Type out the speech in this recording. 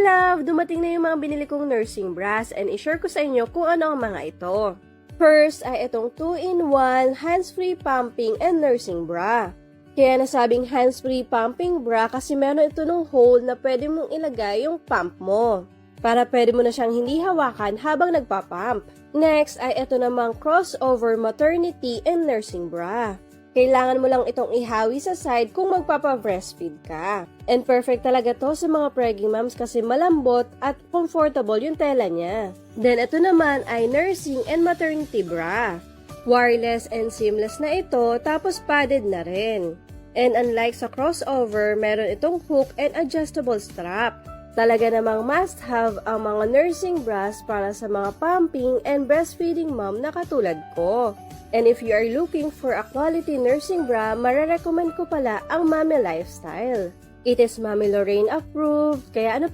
love! Dumating na yung mga binili kong nursing bras and i-share ko sa inyo kung ano ang mga ito. First ay itong 2-in-1 hands-free pumping and nursing bra. Kaya nasabing hands-free pumping bra kasi meron ito ng hole na pwede mong ilagay yung pump mo. Para pwede mo na siyang hindi hawakan habang nagpapump. Next ay ito namang crossover maternity and nursing bra. Kailangan mo lang itong ihawi sa side kung magpapa-breastfeed ka. And perfect talaga to sa mga pregging moms kasi malambot at comfortable yung tela niya. Then ito naman ay nursing and maternity bra. Wireless and seamless na ito tapos padded na rin. And unlike sa crossover, meron itong hook and adjustable strap. Talaga namang must-have ang mga nursing bras para sa mga pumping and breastfeeding mom na katulad ko. And if you are looking for a quality nursing bra, mararecommend ko pala ang Mami Lifestyle. It is Mami Lorraine approved, kaya ano pa